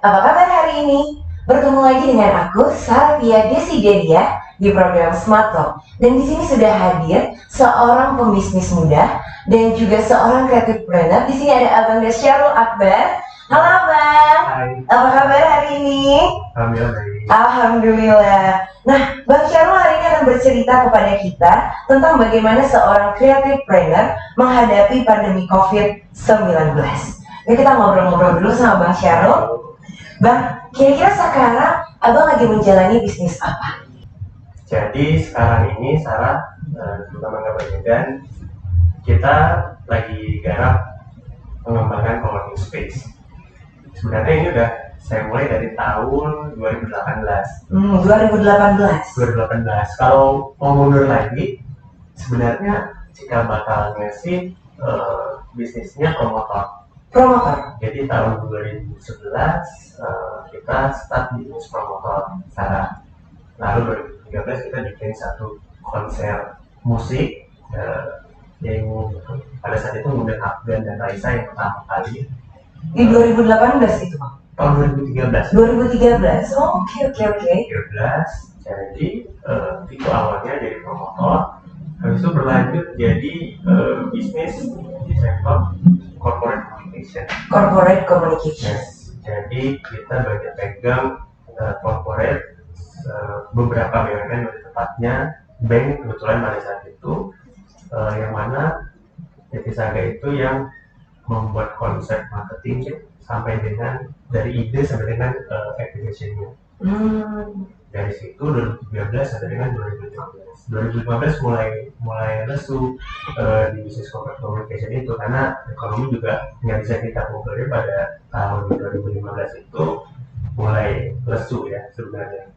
Apa kabar hari ini? Bertemu lagi dengan aku, Sarvia Desideria, di program Smart Talk. Dan di sini sudah hadir seorang pembisnis muda dan juga seorang creative planner. Di sini ada Abang Syarul Akbar. Halo Abang. Hai. Apa kabar hari ini? Alhamdulillah baik. Alhamdulillah. Nah, Bang Syarul hari ini akan bercerita kepada kita tentang bagaimana seorang creative planner menghadapi pandemi COVID-19. Yuk kita ngobrol-ngobrol dulu sama Bang Syarul. Bang, kira-kira sekarang Abang lagi menjalani bisnis apa? Jadi sekarang ini Sarah, terutama Kabar Medan, kita lagi garap pengembangan co-working space. Sebenarnya ini udah saya mulai dari tahun 2018. 2018. Kalau mau mundur lagi, sebenarnya cikal bakalnya sih bisnisnya promotor. Jadi tahun 2011 kita start bisnis promotor Sarah. Lalu 2013 kita bikin satu konser musik yang pada saat itu mengundang Afgan dan Raisa yang pertama kali. Di 2018 itu Bang? Tahun 2013. 2013. Oh, oke. 2013. Jadi itu awalnya jadi promotor. Habis itu berlanjut jadi bisnis di sektor corporate communication. Yes. Jadi kita banyak pegang corporate beberapa BUMN, lebih tepatnya bank kebetulan pada saat itu yang mana PT Saga itu yang membuat konsep marketing sampai dengan dari ide sampai dengan activation-nya. Dari situ 2013 sampai dengan 2015 mulai lesu di bisnis corporate communication itu, karena ekonomi juga nggak bisa kita pukul pada tahun 2015 itu mulai lesu ya sebenarnya.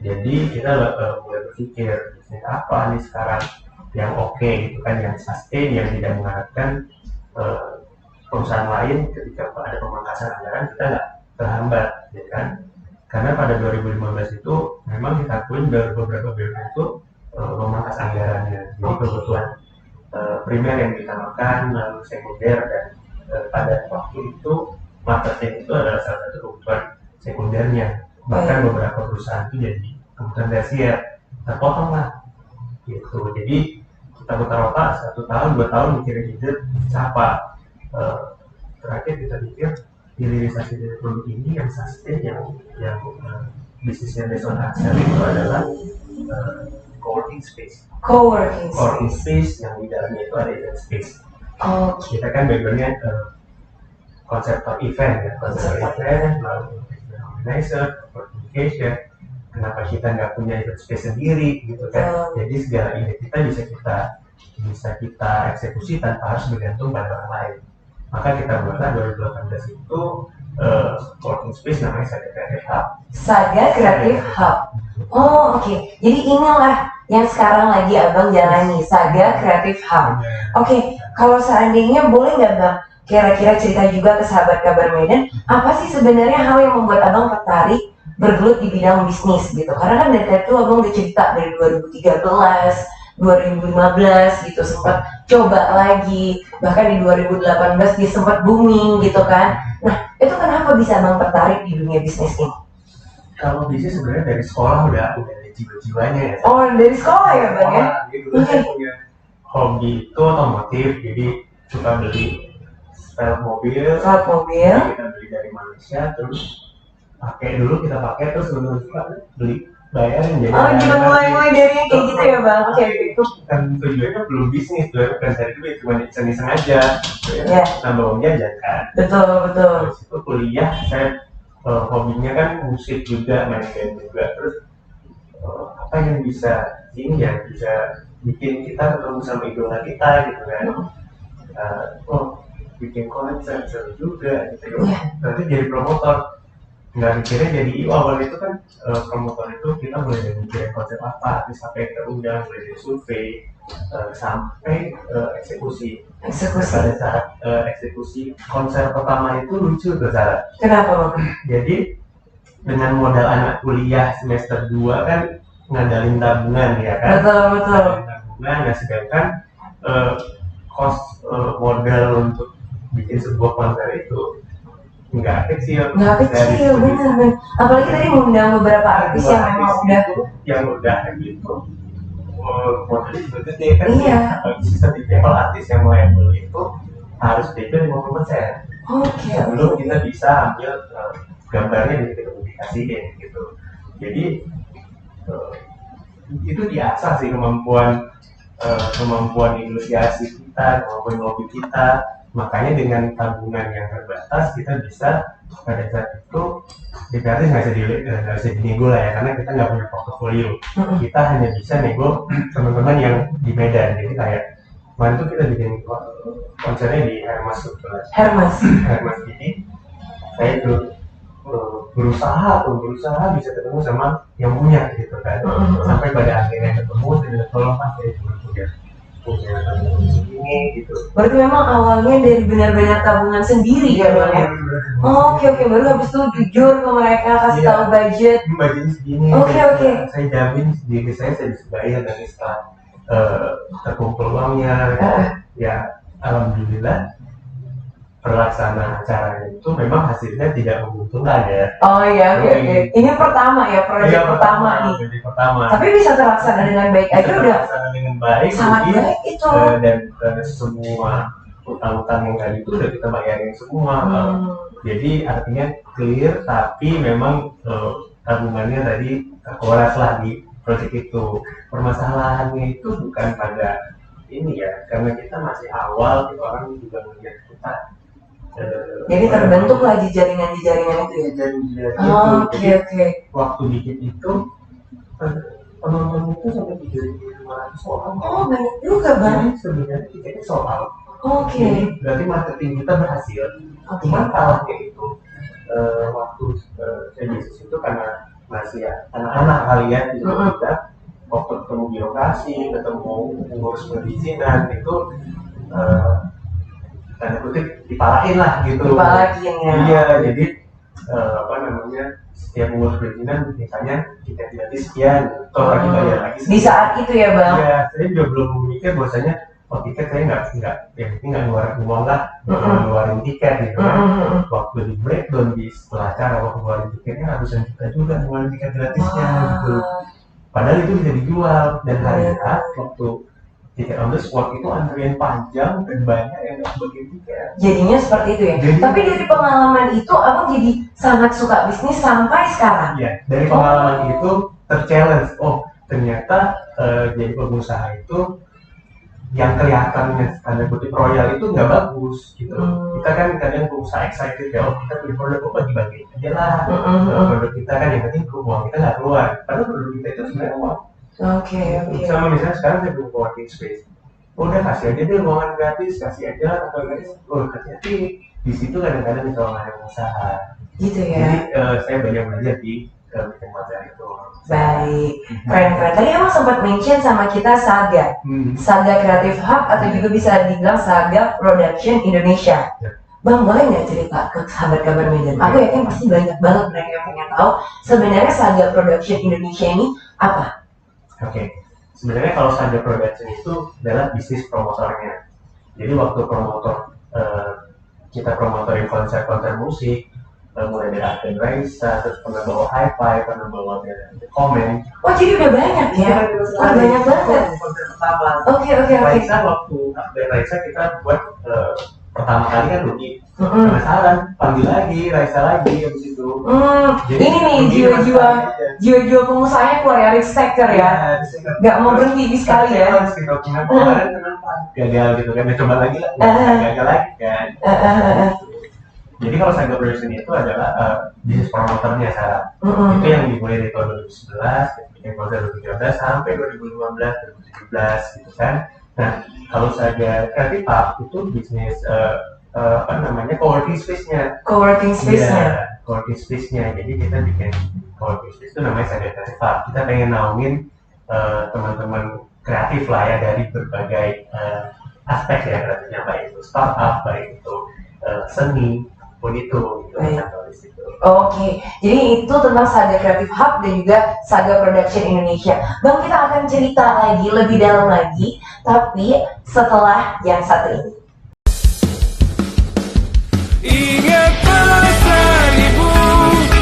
Jadi kita mulai berpikir bisnis apa nih sekarang yang oke gitu kan, yang sustain, yang tidak mengharapkan perusahaan lain ketika ada pemangkasan anggaran kita nggak terhambat, ya kan? Karena pada 2015 itu memang kita akuin beberapa BUMN itu memangkas anggarannya. Jadi kebutuhan primer yang ditambahkan, lalu sekunder, dan pada waktu itu marketing itu adalah salah satu kebutuhan sekundernya. Bahkan beberapa perusahaan itu jadi kebutuhan tersier, terpotong lah gitu. Jadi kita putar otak 1 tahun 2 tahun mikirin ide siapa. Terakhir kita pikir hilirisasi dari produk ini yang sustain, yang bisnisnya based on hasil itu adalah co-working space. Co-working space yang di dalamnya itu ada event space. Kita kan backgroundnya konseptor event ya, lalu organizer, communication. Kenapa kita nggak punya event space sendiri gitu kan? Jadi segala ide kita bisa kita eksekusi tanpa harus bergantung pada orang lain. Maka kita buatlah 2018 itu co-working space namanya Saga Creative Hub. Saga Creative Hub. Oh, oke. Jadi inilah yang sekarang lagi Abang jalani, Saga Creative Hub. Oke, kalau seandainya boleh nggak Bang, kira-kira cerita juga ke sahabat Kabar Medan, apa sih sebenarnya hal yang membuat Abang tertarik bergelut di bidang bisnis gitu? Karena kan dari itu Abang udah cerita dari 2013, 2015 gitu sempat coba lagi, bahkan di 2018 dia sempat booming gitu kan. Nah, itu kenapa bisa Abang tertarik di dunia bisnis ini? Kalau bisnis sebenarnya dari sekolah udah ada jiwa-jiwanya ya. Oh, dari sekolah ya Bang ya? Dulu saya punya hobi itu otomotif, jadi suka beli spare mobil. Kita beli dari Malaysia, terus kita pakai terus suka beli bayarin. Jadi mulai dari kayak gitu ya Bang. Oke. Itu kan tujuannya belum bisnis, tujuannya bukan cari duit, cuma iseng-iseng aja. Ya. Nambah uang jajan kan. Betul. Terus itu kuliah saya hobinya kan musik juga, main band juga. Terus apa yang bisa bikin kita ketemu sama idola kita gitu kan. Bikin konser seru juga gitu. Nanti jadi promotor. Nggak mikirnya jadi awal itu kan promotor itu kita mulai dari mikirin konsep apa, terus sampai terundang, mulai dari survei sampai eksekusi. Pada saat eksekusi konser pertama itu lucu tuh Sarah. Kenapa Bang? Jadi dengan modal anak kuliah semester 2 kan ngandalin tabungan ya kan. Betul. Tabungan, nah sedangkan cost modal untuk bikin sebuah konser itu nggak kecil. Bener. Apalagi tadi mengundang beberapa artis yang udah gitu. Modalnya juga gede kan. Iya. Setidaknya kalau artis yang label itu harus DP 50%. Sebelum kita bisa ambil gambarnya dan kita publikasiin gitu. Jadi itu diasah sih kemampuan negosiasi kita, kemampuan lobby kita. Makanya dengan tabungan yang terbatas kita bisa pada saat itu dikasih nggak bisa dinego lah ya, karena kita nggak punya portofolio. Kita hanya bisa nego teman-teman yang di Medan. Jadi kayak kemarin tuh kita bikin konsernya di Hermas sebetulnya. Hermas ini saya itu berusaha bisa ketemu sama yang punya gitu kan. Sampai pada akhirnya ketemu dan tolong Pak saya punya tabungan segini gitu. Berarti memang awalnya dari benar-benar tabungan sendiri ya Bang ya? Oke, baru habis itu jujur ke mereka, kasih tahu budgetnya segini. Saya jamin diri saya bisa bayar dari setelah terkumpul uangnya. Ya alhamdulillah pelaksanaan acaranya itu memang hasilnya tidak menguntungkan ya. Ini pertama ya, proyek pertama nih. Tapi bisa terlaksana dengan baik aja udah. Sangat baik itu. Dan semua utang-utang yang tadi itu udah kita bayarin semua. Jadi artinya clear, tapi memang tabungannya tadi terkuras lah di proyek itu. Permasalahannya itu bukan pada ini ya, karena kita masih awal, orang juga melihat kita. Jadi terbentuk lagi jaringan itu ya. Jadi waktu bikin itu penonton itu sampai 3.500 orang. Banyak juga Bang. Sebenarnya tiketnya soal. Berarti marketing kita berhasil. Cuman kalahnya itu waktu saya bisnis itu karena masih anak-anak kali ya, kita waktu ketemu birokrasi, ketemu ngurus perizinan itu tanda kutip dipalahin lah gitu. Iya, jadi setiap ngurus perizinan misalnya kita gratis sekian, lagi bayar lagi sekian. Di saat itu ya Bang? Iya, saya juga belum mikir bahwasanya tiket saya yang penting nggak ngeluarin uang lah, ngeluarin tiket gitu kan. Waktu di breakdown di setelah acara, waktu ngeluarin tiketnya ratusan juta juga ngeluarin tiket gratisnya gitu. Padahal itu bisa dijual, dan hari waktu tiket on the spot itu antrian panjang dan banyak yang nggak bagi tiket. Jadinya seperti itu ya. Tapi dari pengalaman itu Abang jadi sangat suka bisnis sampai sekarang. Iya, dari pengalaman itu terchallenge. Ternyata jadi pengusaha itu yang kelihatannya tanda kutip royal itu nggak bagus gitu. Kita kan kadang pengusaha excited ya, kita punya produk bagi-bagi aja lah. Produk kita kan yang penting uang kita nggak keluar. Padahal produk kita itu sebenarnya uang. Sama misalnya sekarang saya punya co-working space. Udah kasih aja deh ruangan gratis, kasih aja lah atau gratis. Hati-hati di situ kadang-kadang bisa orang yang usaha. Gitu ya. Jadi saya banyak belajar di bikin konser itu. Baik, keren. Tadi emang sempat mention sama kita Saga Creative Hub atau juga bisa dibilang Saga Production Indonesia. Bang, boleh nggak cerita ke sahabat Kabar Medan? Aku yakin pasti banyak banget mereka yang pengen tahu sebenarnya Saga Production Indonesia ini apa? Sebenarnya kalau Saga Production itu adalah bisnis promotornya. Jadi waktu kita promotorin konser-konser musik, mulai dari Arden Raisa, terus pernah bawa Hi-Fi, pernah bawa The Comment. Jadi udah banyak ya? Banyak banget. Konser pertama. Raisa waktu Arden Raisa kita buat pertama kali kan rugi. Penasaran, panggil lagi, Raisa lagi habis itu. Jadi, ini nih jiwa-jiwa pengusahanya keluar ya, risk taker ya. Gak mau berhenti sekali ya. Kemarin kenapa? Gagal gitu kan, coba lagi lah. Gagal lagi kan. Jadi kalau Saga Production itu adalah bisnis promoternya Sarah. Itu yang dimulai dari tahun 2011, bikin konser 2013 sampai 2015, 2017 gitu kan. Nah, kalau Saga Creative Hub itu bisnis co-working space-nya. Co-working space-nya. Jadi kita bikin co-working space itu namanya Saga Creative Hub. Kita pengen naungin teman-teman kreatif lah ya dari berbagai aspek ya kreatifnya, baik itu startup, baik itu seni, pun itu jadi itu tentang Saga Creative Hub dan juga Saga Production Indonesia. Bang, kita akan cerita lagi lebih dalam lagi, tapi setelah yang satu ini. Ingat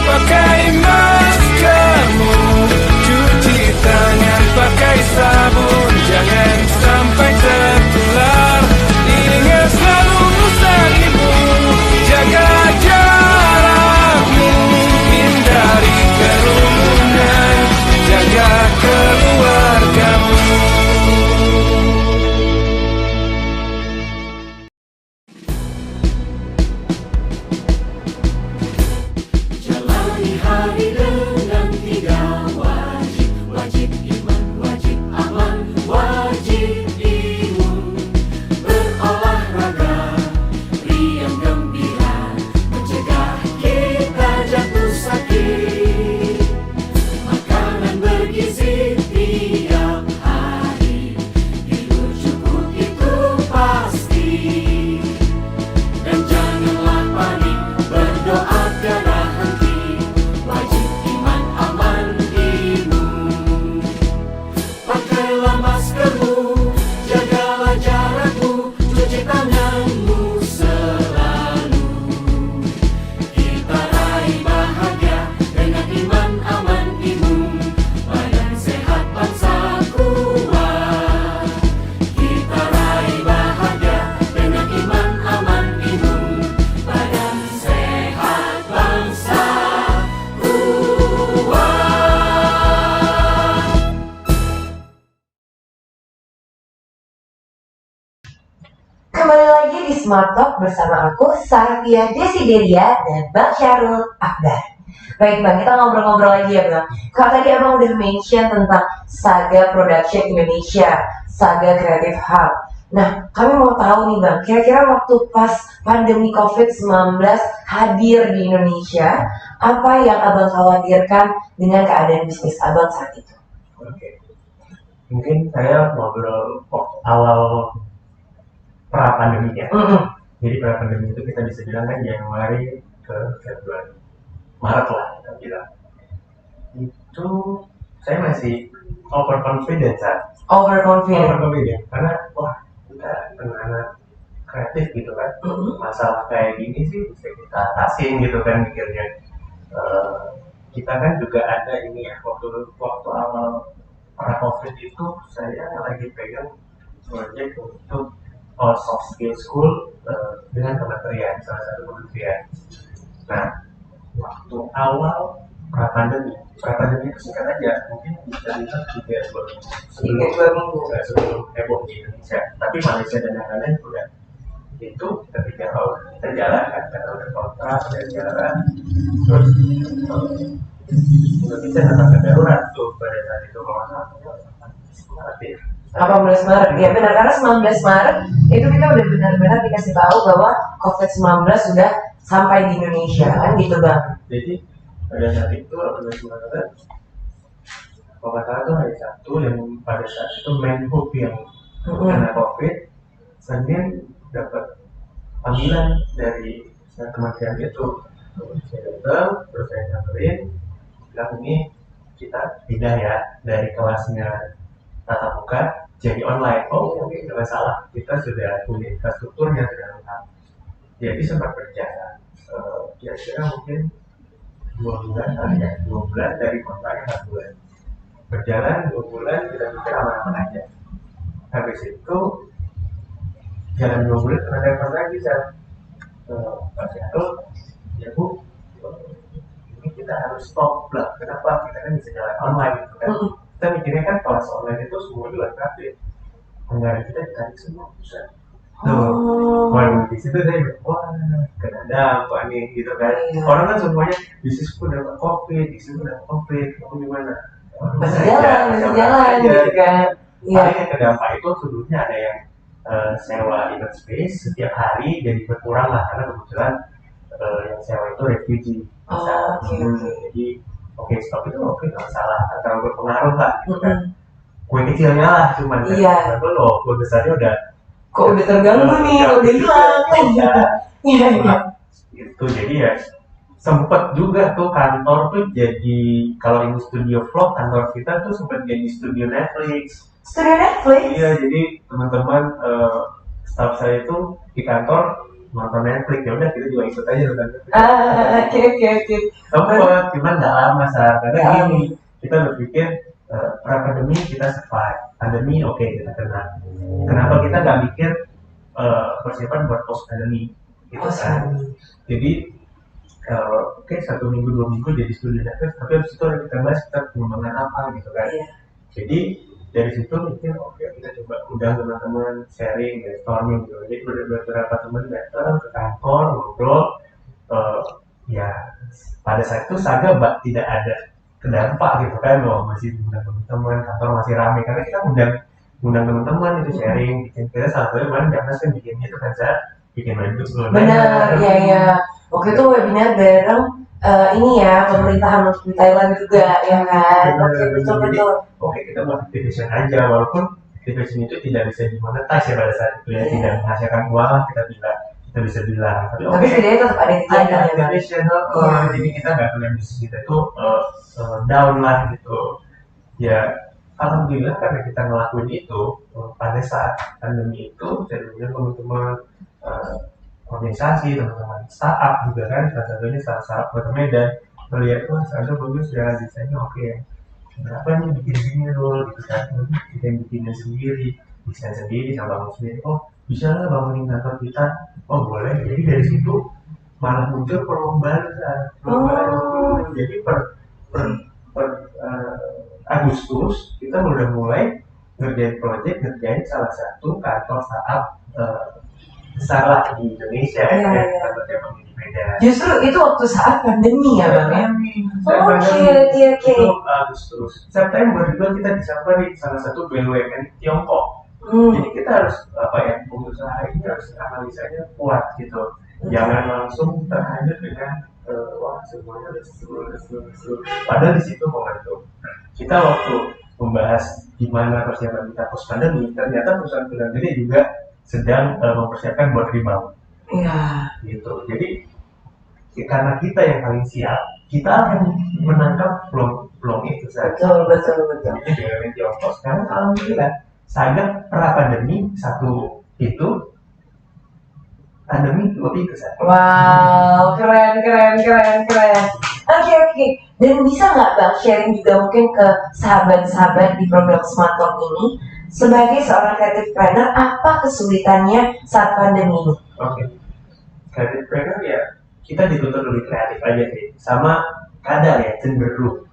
pakai maskermu, cuci tangan pakai sabun, jangan sampai tertular. Ingat selalu pesan ibu, jaga jarakmu, hindari kerumunan, jaga keluargamu. Jalani hari dengan tiga wajib, wajib iman, wajib aman, wajib imun. Berolahraga, riang gembira, mencegah kita jatuh sakit. Makanan bergizi tiap hari, tidur cukup itu pasti. Dan janganlah panik, berdoa tiada henti, wajib iman aman imun. Pakailah maskermu, jagalah jarakmu, cuci tanganmu selalu. Kita raih bahagia dengan iman aman imun, badan sehat bangsa kuat. Kita raih bahagia dengan iman aman imun, badan sehat bangsa kuat. Kembali lagi di Smart Talk bersama aku, Sarvia Desideria dan Bang Syarul Akbar. Baik Bang, kita ngobrol-ngobrol lagi ya Bang. Kalau tadi Abang udah mention tentang Saga Production Indonesia, Saga Creative Hub. Nah, kami mau tahu nih Bang, kira-kira waktu pas pandemi COVID-19 hadir di Indonesia, apa yang Abang khawatirkan dengan keadaan bisnis Abang saat itu? Oke. Mungkin saya ngobrol awal pra pandemi ya. Jadi pra pandemi itu kita bisa bilang kan Januari ke Februari, Maret lah kita bilang. Itu saya masih overconfident Overconfident. karena wah kita anak kreatif gitu kan. Masalah kayak gini sih bisa kita atasin gitu kan mikirnya. Kita kan juga ada ini ya waktu awal pra covid itu saya lagi pegang proyek untuk soft skill school dengan kementerian, salah satu kementerian. Nah, waktu awal pra pandemi itu singkat aja, mungkin bisa lihat 3 minggu sebelum heboh di Indonesia. Tapi Malaysia dan yang lain udah itu ketika kita jalan kan, kita udah kontrak, udah jalan, terus Indonesia tetap darurat tuh pada saat itu kalau aktif. 18 Maret, ya benar, karena 19 Maret itu kita udah benar-benar dikasih tahu bahwa COVID-19 sudah sampai di Indonesia, kan gitu Bang. Jadi pada saat itu 18 Maret, kalau nggak salah itu hari Sabtu, yang pada saat itu Menhub yang kena COVID, Senin dapat panggilan dari kementerian itu. Saya datang, terus saya samperin, bilang ini kita pindah ya dari kelasnya tatap muka jadi online. Oh oke, nggak masalah, kita sudah punya infrastrukturnya sudah lengkap. Jadi sempat berjalan kira-kira mungkin 2 bulan kali ya, 2 bulan dari kontraknya 4 bulan. Berjalan 2 bulan kita pikir aman-aman aja. Habis itu jalan 2 bulan ada telepon lagi Pak Syarul, ya Bu, ini kita harus stop lah. Kenapa? Kita kan bisa jalan online gitu kan. Kita mikirnya kan kelas online itu semua juga gratis. Anggaran kita ditarik semua bisa. Waduh, di situ saya bilang, wah, kena dampak nih gitu kan. Orang kan semuanya bisnisku dapat COVID, bisnisku dapat COVID, aku gimana? Masih jalan gitu kan. Paling yang terdampak itu sebelumnya ada yang sewa event space setiap hari jadi berkurang lah, karena kebetulan yang sewa itu refugee. Jadi oke, stop itu oke, nggak masalah, terlalu berpengaruh lah gitu kan. Kue kecilnya lah cuman kan, loh, kue besarnya udah kok udah terganggu nih, udah hilang. Iya. Itu jadi ya sempet juga tuh kantor tuh jadi, kalau ini studio vlog, kantor kita tuh sempet jadi studio Netflix. Studio Netflix? Iya, jadi teman-teman staff saya itu di kantor nonton Netflix, ya udah kita juga ikut aja nonton Netflix. Oke. Sempet, cuman nggak lama saat karena Nggak gini kita berpikir pra pandemi kita survive, pandemi oke, kita kena. Kenapa kita nggak mikir persiapan buat post pandemi gitu kan? Jadi oke, 1 minggu 2 minggu jadi studi Netflix, tapi habis itu kita bahas kita pengembangan apa gitu kan. Iya. Jadi dari situ mikir oke, kita coba undang teman-teman sharing, brainstorming gitu. Jadi beberapa teman datang ke kantor ngobrol, ya pada saat itu Saga tidak ada terdampak gitu kan, masih undang teman-teman, kantor masih ramai karena kita undang teman-teman itu sharing, bikin kita salah satunya kemarin Janas kan bikin itu kan, saya bikin webtoon. Benar, ya. Waktu itu webinar bareng ini ya, pemerintahan di Thailand juga, ya kan? Oke, betul. Oke, kita buat activation aja, walaupun activation itu tidak bisa dimonetize ya pada saat itu ya, tidak menghasilkan uang, kita bisa bilang. Tapi setidaknya tetap ada kegiatan ya, Bang? Activation, jadi kita nggak kena bisnis kita itu down lah gitu. Ya, alhamdulillah karena kita ngelakuin itu pada saat pandemi itu, jadinya teman-teman organisasi, teman-teman startup juga kan, salah satunya startup Kota Medan melihat wah Saga bagus ya, desainnya oke, berapa nih bikin gini loh gitu kan, kita yang bikinnya sendiri, desain sendiri, sama bangun sendiri, oh bisa lah bangunin kantor kita, oh boleh. Jadi dari situ malah muncul perlombaan. Jadi per Agustus kita udah mulai ngerjain salah satu kantor startup besar di Indonesia, kantornya Bang di Medan. Justru itu waktu saat pandemi ya, Bang ya? Oke. Itu Agustus. September juga kita disamperin salah satu BUMN Tiongkok. Jadi kita harus pengusaha ini harus analisanya kuat gitu. Jangan langsung terhanyut dengan wah semuanya seru. Padahal di situ momentum. Kita waktu membahas gimana persiapan kita post pandemi, ternyata perusahaan gede juga sedang mempersiapkan buat rebound. Iya. Gitu. Jadi karena kita yang paling siap, kita akan menangkap peluang itu saja. Betul. Jadi dengan Tiongkok sekarang alhamdulillah Saga pra pandemi satu itu, pandemi dua itu saja. Wow, keren. Oke. Dan bisa nggak Bang sharing juga mungkin ke sahabat-sahabat di program Smart Talk ini, sebagai seorang creative planner, apa kesulitannya saat pandemi ini? Oke. Creative planner ya, kita dituntut lebih kreatif aja sih. Sama kadar ya, cenderung.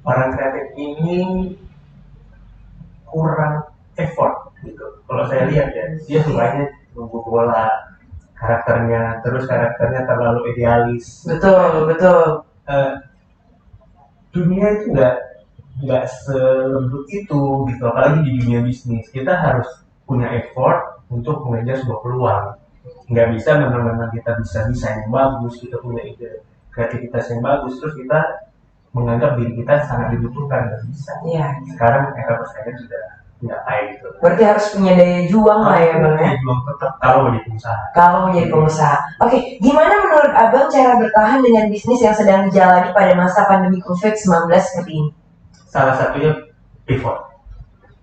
Orang kreatif ini kurang effort gitu. Kalau saya lihat ya, dia sukanya nunggu bola, karakternya terlalu idealis. Betul. Dunia itu nggak selembut itu gitu, apalagi di dunia bisnis kita harus punya effort untuk mengejar sebuah peluang. Nggak bisa memang kita bisa desain yang bagus, kita punya ide kreativitas yang bagus, terus kita menganggap diri kita sangat dibutuhkan, nggak bisa. Iya. Sekarang era persaingan sudah nggak kayak gitu. Berarti harus punya daya juang lah ya Bang ya? Daya juang tetap kalau menjadi pengusaha. Oke, gimana menurut Abang cara bertahan dengan bisnis yang sedang dijalani pada masa pandemi COVID-19 seperti ini? Salah satunya pivot.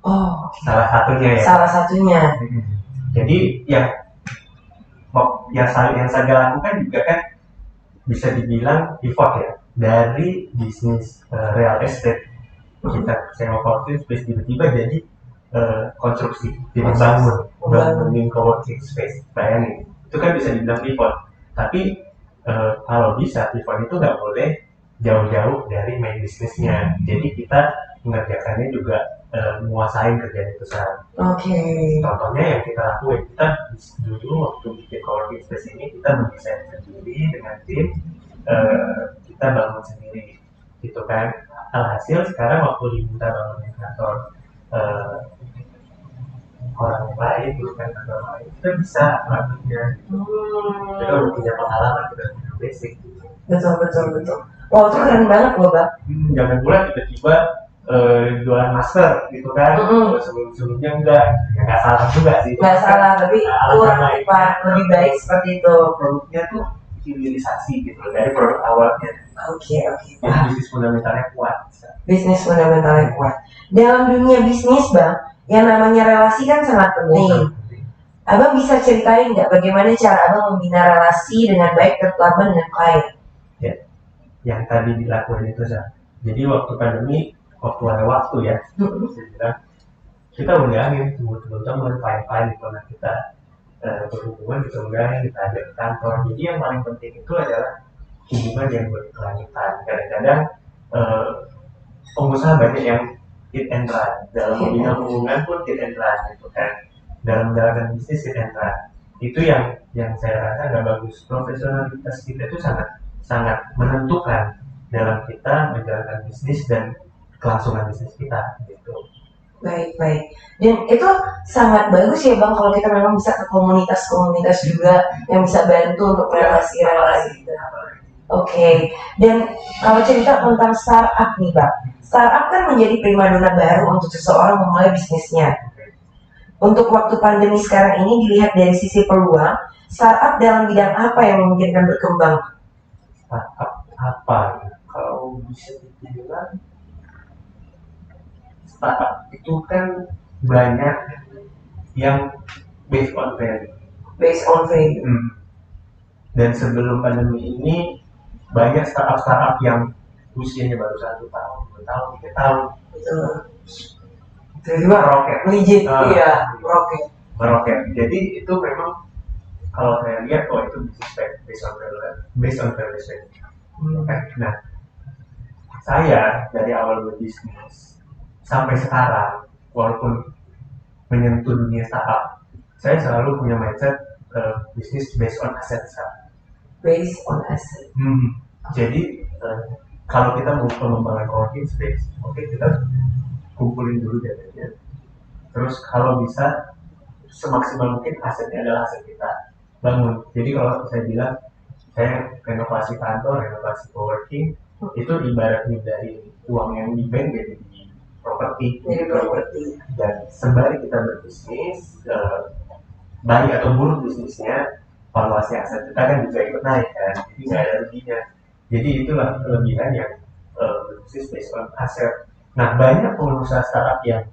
Oh, Salah satunya ya. salah satunya. Jadi yang saya lakukan juga kan bisa dibilang pivot ya, dari bisnis real estate kita sewa coworking space tiba-tiba jadi konstruksi, jadi bangunin coworking space. Bayangin, itu kan bisa dibilang pivot. Tapi kalau bisa pivot itu nggak boleh jauh-jauh dari main bisnisnya. Jadi kita mengerjakannya juga menguasain kerjaan itu sehari. Oke. Contohnya yang kita lakuin, kita dulu waktu bikin coworking space ini kita mendesain sendiri dengan tim, kita bangun sendiri, gitu kan. Alhasil sekarang waktu diminta bangunin kantor orang lain, bukan kantor lain, kita bisa melakukannya. Kita udah punya pengalaman, kita punya basic. Betul. Wow, itu keren banget loh Bang. Jangan pula tiba-tiba jualan masker gitu kan. Sebelum-sebelumnya enggak salah juga sih. Nggak salah, tapi lebih baik seperti itu. Produknya tuh hilirisasi gitu dari produk awalnya. Oke. Jadi bisnis fundamentalnya kuat. Bisnis fundamentalnya kuat. Dalam dunia bisnis Bang, yang namanya relasi kan sangat penting. Abang bisa ceritain nggak bagaimana cara abang membina relasi dengan baik terutama dengan klien? Ya, yang tadi dilakukan itu Zah. Jadi waktu pandemi, waktu ada waktu ya, saya bilang, kita undangin teman-teman klien-klien di mana kita berhubungan, kita undangin, kita ajak ke kantor. Jadi yang paling penting itu adalah hubungan yang berkelanjutan. Kadang-kadang pengusaha banyak yang hit and run, dalam membina hubungan pun hit and run gitu kan, dalam menjalankan bisnis hit and run. Itu yang saya rasa nggak bagus. Profesionalitas kita itu sangat menentukan dalam kita menjalankan bisnis dan kelangsungan bisnis kita gitu. Baik. Dan itu sangat bagus ya Bang kalau kita memang bisa ke komunitas-komunitas juga yang bisa bantu untuk relasi-relasi kita. Oke. Dan kalau cerita tentang startup nih Bang, startup kan menjadi primadona baru untuk seseorang memulai bisnisnya. Untuk waktu pandemi sekarang ini dilihat dari sisi peluang, startup dalam bidang apa yang memungkinkan berkembang? Startup apa? Kalau bisa dibilang startup itu kan banyak yang based on value. Based on value. Dan sebelum pandemi ini banyak startup yang usianya baru 1 tahun, 2 tahun, 3 tahun. Betul. Tiba-tiba Meroket. legit, iya, meroket. Jadi itu memang kalau saya lihat, itu bisnis based on valuation. Nah, saya dari awal berbisnis sampai sekarang, walaupun menyentuh dunia startup, saya selalu punya mindset bisnis based on asset. Based on asset. Jadi kalau kita mau pengembangan coworking space, kita kumpulin dulu datanya. Terus kalau bisa semaksimal mungkin asetnya adalah aset kita bangun. Jadi kalau saya bilang saya renovasi kantor, renovasi coworking, itu ibaratnya dari uang yang di bank jadi di properti. Dan sembari kita berbisnis, baik atau buruk bisnisnya, valuasi aset kita kan juga ikut naik kan, jadi nggak ada ruginya. Jadi itulah kelebihan yang berbisnis based on aset. Nah, banyak pengusaha startup yang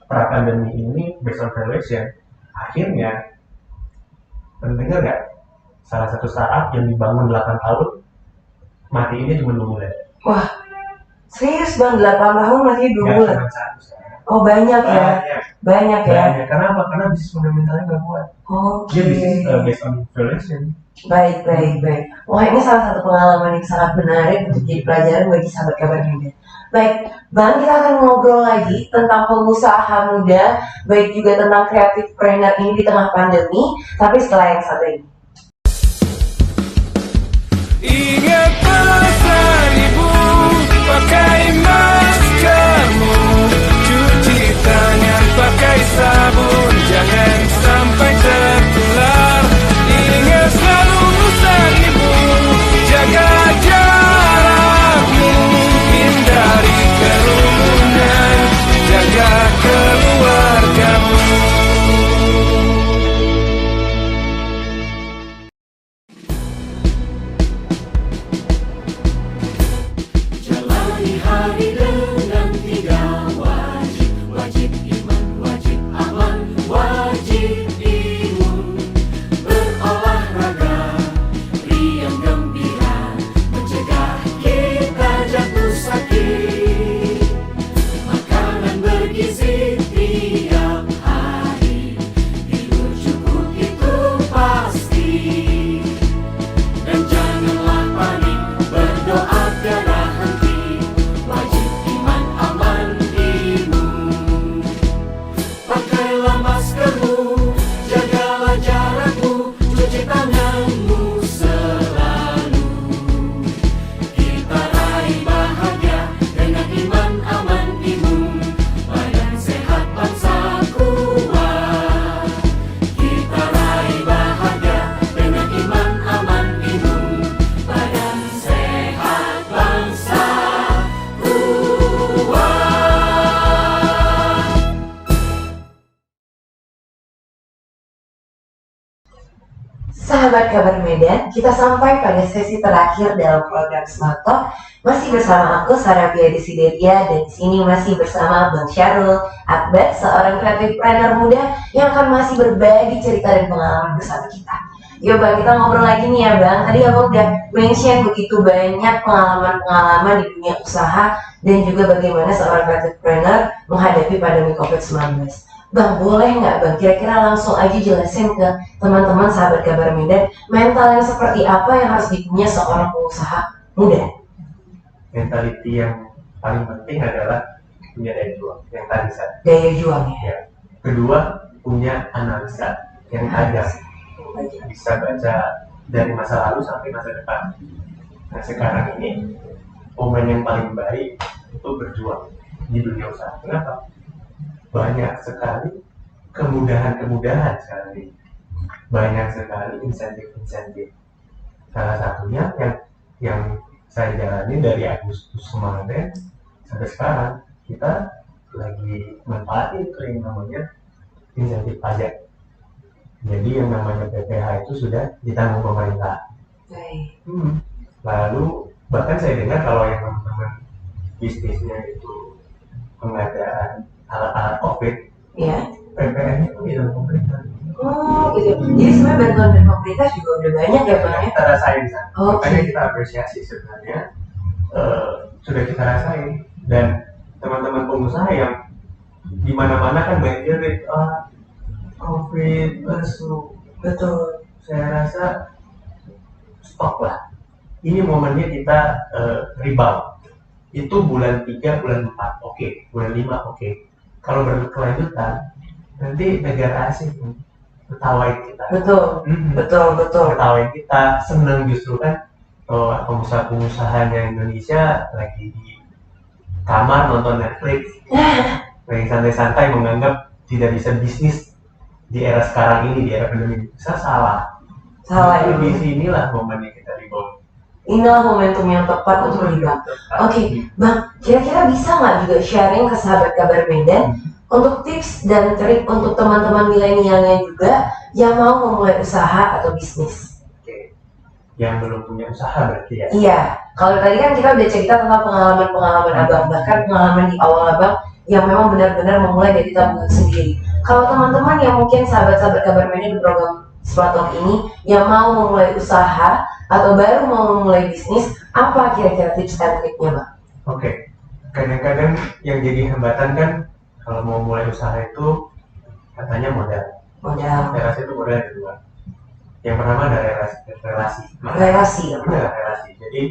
pra pandemi ini based on valuation, akhirnya pendengar nggak? Salah satu startup yang dibangun 8 tahun, matinya cuma 2 bulan. Wah, serius Bang, 8 tahun matinya 2 bulan? Cuma 1 sekarang. Oh banyak ya? Banyak ya? Kenapa? Karena bisnis fundamentalnya nggak kuat. Dia bisnis based on valuation. Baik. Wah, ini salah satu pengalaman yang sangat menarik untuk jadi pelajaran bagi sahabat Kabar Muda. Baik, Bang, kita akan ngobrol lagi tentang pengusaha muda, baik juga tentang creative planner ini di tengah pandemi, tapi setelah yang satu ini. Ingat pesan ibu, pakai maskermu, cuci tangan pakai sabun, jangan sampai tertular. Ingat selalu pesan ibu, jaga jarakmu, hindari kerumunan, jaga keluargamu. Jalani hari Sahabat Kabar Medan, kita sampai pada sesi terakhir dalam program Smart Talk. Masih bersama aku Sarabia Desideria, dan di sini masih bersama Bang Syarul Akbar, seorang kreatif planner muda yang akan masih berbagi cerita dan pengalaman bersama kita. Yuk Bang, kita ngobrol lagi nih ya Bang. Tadi Abang udah mention begitu banyak pengalaman-pengalaman di dunia usaha dan juga bagaimana seorang kreatif planner menghadapi pandemi COVID-19. Bang, boleh nggak Bang, kira-kira langsung aja jelasin ke teman-teman sahabat Kabar Medan, mental yang seperti apa yang harus dipunya seorang pengusaha muda? Mentality yang paling penting adalah punya daya juang, yang tadi saya. Daya juang ya? Ya. Kedua, punya analisa yang tajam. Bisa baca dari masa lalu sampai masa depan. Nah sekarang ini, momen yang paling baik itu berjuang di dunia usaha. Kenapa? Banyak sekali kemudahan-kemudahan sekarang ini, banyak sekali insentif-insentif. Salah satunya yang saya jalani dari Agustus kemarin sampai sekarang, kita lagi manfaatin itu yang namanya insentif pajak. Jadi yang namanya PPh itu sudah ditanggung pemerintah. Lalu bahkan saya dengar kalau yang teman-teman bisnisnya itu pengadaan alat-alat COVID, Iya. PPh-nya itu ditanggung pemerintah. Oh gitu. Jadi sebenarnya bantuan dari pemerintah juga udah banyak ya Bang ya? Kita rasain kan. Oke. Makanya kita apresiasi sebenarnya sudah kita rasain. Dan teman-teman pengusaha yang di mana-mana kan banyak jerit, COVID, lesu. Betul. Saya rasa stop lah. Ini momennya kita rebound. Itu bulan 3, bulan 4, oke. Bulan 5, oke. Kalau berkelanjutan, nanti negara asing ketawain kita. Betul. Betul. Ketawain kita, seneng justru kan. Pengusaha-pengusahanya Indonesia lagi di kamar nonton Netflix, lagi santai-santai menganggap tidak bisa bisnis di era sekarang ini, di era pandemi. Salah ya. di sinilah momennya kita rebound. Inilah momentum yang tepat untuk rebound. Oke, Bang, kira-kira bisa nggak juga sharing ke sahabat Kabar Medan untuk tips dan trik untuk teman-teman milenialnya juga yang mau memulai usaha atau bisnis? Oke. Yang belum punya usaha berarti ya? Iya, kalau tadi kan kita udah cerita tentang pengalaman-pengalaman Abang, bahkan pengalaman di awal Abang yang memang benar-benar memulai dari tabungan sendiri. Kalau teman-teman yang mungkin sahabat-sahabat Kabar Medan di program Smart Talk ini yang mau memulai usaha atau baru mau memulai bisnis, apa kira-kira tips dan triknya Bang? Oke. Kadang-kadang yang jadi hambatan kan kalau mau mulai usaha itu katanya modal. Modal. Saya rasa itu modal ada dua. Yang pertama ada relasi. Relasi. Jadi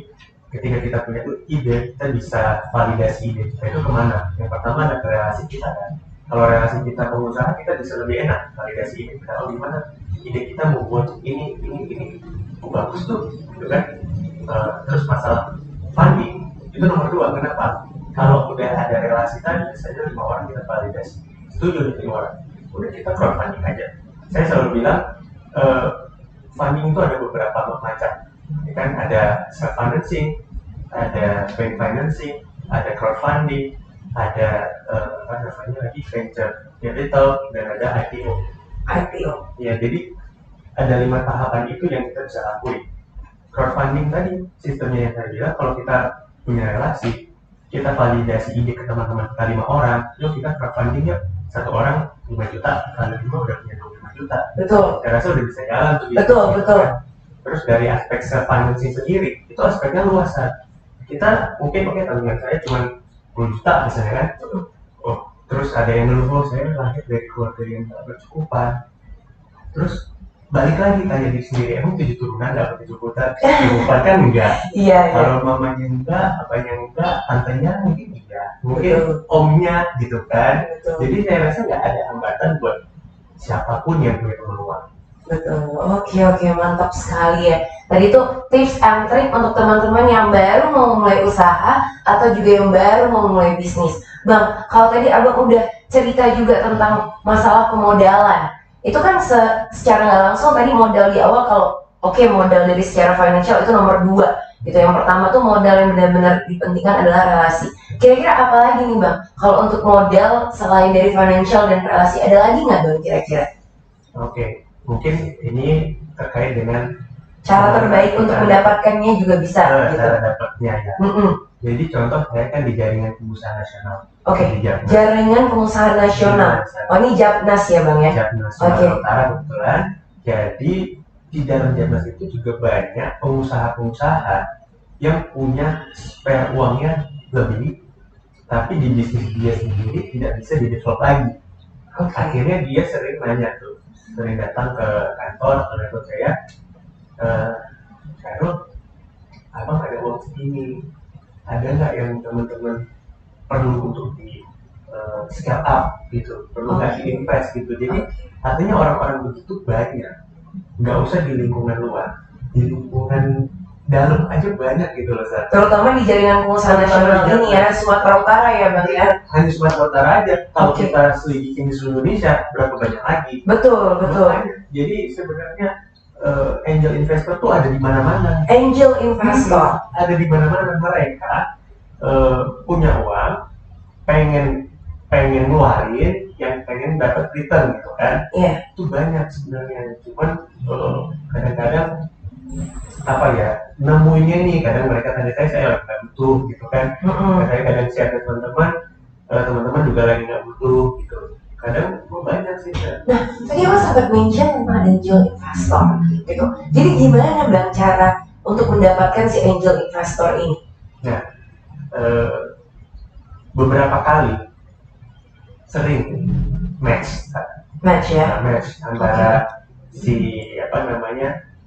ketika kita punya ide, kita bisa validasi ide kita itu kemana. Yang pertama ada relasi kita kan. Kalau relasi kita pengusaha, kita bisa lebih enak validasi ide kita. Oh gimana ide kita mau buat ini. Oh, bagus tuh, gitu kan. Terus masalah funding itu nomor 2. Kenapa? Kalau udah ada relasi tadi, biasanya 5 orang kita validasi. Setuju nih 5 orang. Udah kita crowdfunding aja. Saya selalu bilang funding itu ada beberapa macam. Ya kan ada self financing, ada bank financing, ada crowdfunding, ada lagi venture capital, dan ada IPO. Ya, jadi ada 5 tahapan itu yang kita bisa lakuin. Crowdfunding tadi sistemnya yang saya bilang, kalau kita punya relasi, kita validasi ide ke teman-teman kita 5 orang, yuk kita crowdfundingnya 1 orang 5 juta, kali 5 udah punya 25 juta. Betul. Saya rasa udah bisa jalan tuh. Betul. Terus dari aspek self financing sendiri, itu aspeknya luas kan. Kita mungkin tabungan saya cuma 10 juta misalnya kan. Oh, terus ada yang ngeluh, saya lahir dari keluarga yang tak bercukupan. Terus balik lagi tanya diri sendiri, emang 7 turunan gak bercukupan? Bercukupan kan enggak. Iya. Kalau mamanya enggak, apanya enggak, tantenya mungkin iya, mungkin omnya gitu kan. Betul. Jadi saya rasa nggak ada hambatan buat siapapun yang punya kemampuan. Betul. Oke, mantap sekali ya. Tadi itu tips and trick untuk teman-teman yang baru mau mulai usaha atau juga yang baru mau mulai bisnis. Bang, kalau tadi Abang udah cerita juga tentang masalah pemodalan. Itu kan secara nggak langsung tadi modal di awal, kalau modal dari secara financial itu nomor 2 gitu. Yang pertama tuh modal yang benar-benar dipentingkan adalah relasi. Kira-kira apa lagi nih Bang, kalau untuk modal selain dari financial dan relasi, ada lagi nggak Bang kira-kira? Oke, mungkin ini terkait dengan Cara terbaik untuk mendapatkannya juga bisa gitu. cara dapatnya ya. Mm-mm. Jadi contoh saya kan di jaringan pengusaha nasional. Oke, Di Japnas. jaringan pengusaha nasional. Oh ini Japnas ya Bang ya? Japnas Oke. Sumatera Utara kebetulan. Jadi di dalam Japnas itu juga banyak pengusaha-pengusaha yang punya spare uangnya lebih, tapi di bisnis dia sendiri tidak bisa di-develop lagi. Oke. Akhirnya dia sering nanya tuh, sering datang ke kantor atau telepon saya, Khairul, abang ada uang segini, ada nggak yang teman-teman perlu untuk di scale up gitu, perlu nggak di-invest gitu. Jadi artinya orang-orang begitu banyak, nggak usah di lingkungan luar, di lingkungan dalam aja banyak gitu loh Sat. Terutama di jaringan pengusaha nasional ini ya, Sumatera Utara ya Bang ya? Hanya Sumatera Utara aja, kalau Oke. kita selidikin di seluruh Indonesia berapa banyak lagi. Betul, betul. Makanya, jadi sebenarnya angel investor tuh ada di mana-mana. Angel investor. Ada di mana-mana. Mereka punya uang, pengen ngeluarin, yang pengen dapat return gitu kan. Iya. Itu banyak sebenarnya. Cuman kadang-kadang apa ya, nemuinnya nih, kadang mereka tanya saya nggak butuh gitu kan. Mm-mm. Kadang share ke teman-teman juga lagi nggak butuh gitu. Kadang banyak sih kan. Nah, tadi Abang sempat mention tentang angel investor gitu. Jadi gimana Bang cara untuk mendapatkan si angel investor ini? Nah, beberapa kali sering match Match ya, antara si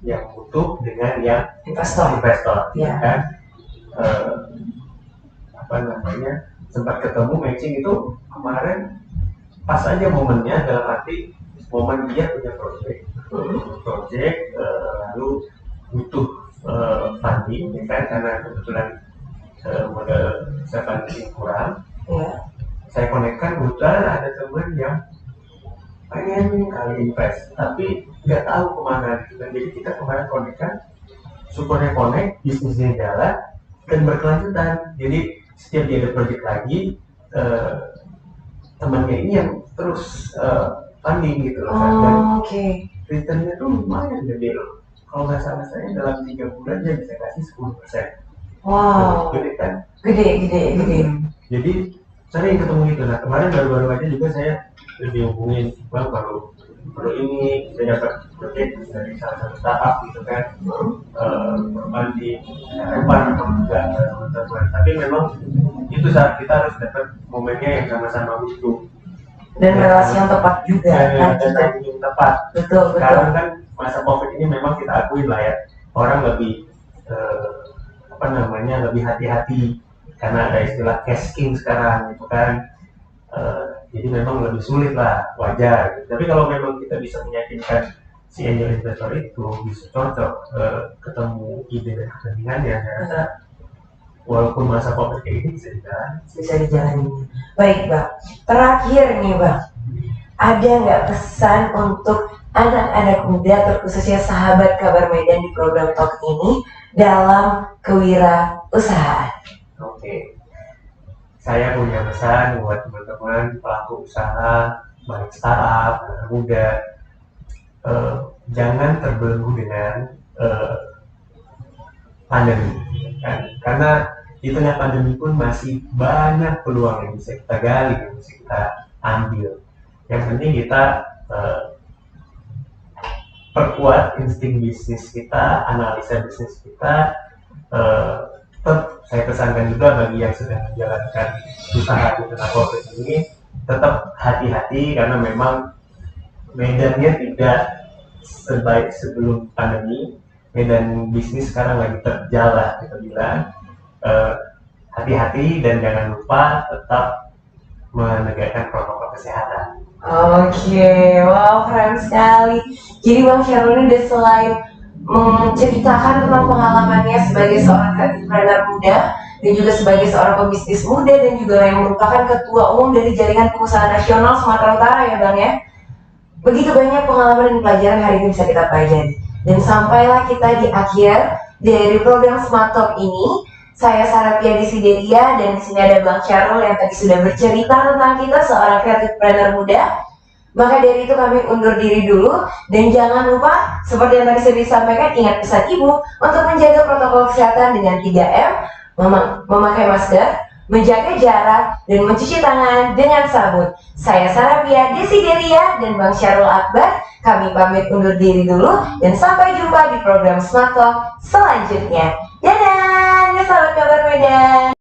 yang butuh dengan yang investor. ya kan. Sempat ketemu matching itu kemarin pas aja momennya, dalam arti momen dia punya project lalu butuh funding ya kan, karena kebetulan modal saya funding kurang. Ya. Saya konekkan, kebetulan ada teman yang pengen kali invest tapi nggak tahu kemana gitu. Jadi kita kemarin konekkan, syukurnya konek, bisnisnya jalan dan berkelanjutan. Jadi setiap dia ada project lagi, temannya ini yang terus funding gitu loh. Dan Oke. returnnya tuh lumayan gede loh. Kalau nggak salah saya dalam 3 bulan dia bisa kasih 10%. Wow. Gede kan? Gede. Jadi sering ketemu gitu. Nah kemarin baru-baru aja juga saya dihubungin, Bang baru ini saya dapat project dari salah satu startup gitu kan, di Eropa atau juga teman-teman. Tapi memang itu saat kita harus dapat momennya yang sama-sama butuh Dan relasi yang tepat juga kan dan kita. yang tepat. Betul. Sekarang kan masa COVID ini memang kita akuin lah ya, orang lebih lebih hati-hati karena ada istilah cash king sekarang gitu kan. Jadi memang lebih sulit lah, wajar gitu. Tapi kalau memang kita bisa meyakinkan si angel investor itu bisa cocok, ketemu ide dan kepentingannya, saya rasa walaupun masa COVID kayak ini Bisa dijalani. Baik Bang, terakhir nih Bang, ada nggak pesan untuk anak-anak muda, terkhususnya sahabat Kabar Medan di program Talk ini dalam kewirausahaan? Oke. Saya punya pesan buat teman-teman pelaku usaha, baik startup, anak muda, jangan terbelenggu dengan pandemi, kan? Karena di tengah pandemi pun masih banyak peluang yang bisa kita gali, yang bisa kita ambil. Yang penting kita perkuat insting bisnis kita, analisa bisnis kita. Tetap saya pesankan juga bagi yang sedang menjalankan usaha di tengah COVID ini, tetap hati-hati karena memang medannya tidak sebaik sebelum pandemi. Medan bisnis sekarang lagi terjal lah kita bilang. Hati-hati dan jangan lupa tetap menegakkan protokol kesehatan. Oke, wow keren sekali. Jadi Bang Syahrul ini udah selain menceritakan tentang pengalamannya sebagai seorang entrepreneur muda dan juga sebagai seorang pebisnis muda dan juga yang merupakan ketua umum dari Jaringan Pengusaha Nasional Sumatera Utara ya Bang ya. Begitu banyak pengalaman dan pelajaran hari ini bisa kita pelajari. Dan sampailah kita di akhir dari program Smart Talk ini. Saya Sarapia Desideria dan di sini ada Bang Syahrul yang tadi sudah bercerita tentang kita seorang entrepreneur muda. Maka dari itu kami undur diri dulu, dan jangan lupa seperti yang tadi saya disampaikan, ingat pesan ibu untuk menjaga protokol kesehatan dengan 3M, memakai masker, menjaga jarak, dan mencuci tangan dengan sabun. Saya Sarabia Desideria dan Bang Syarul Akbar, kami pamit undur diri dulu, dan sampai jumpa di program Smart Talk selanjutnya. Dadah, sahabat kabar Medan.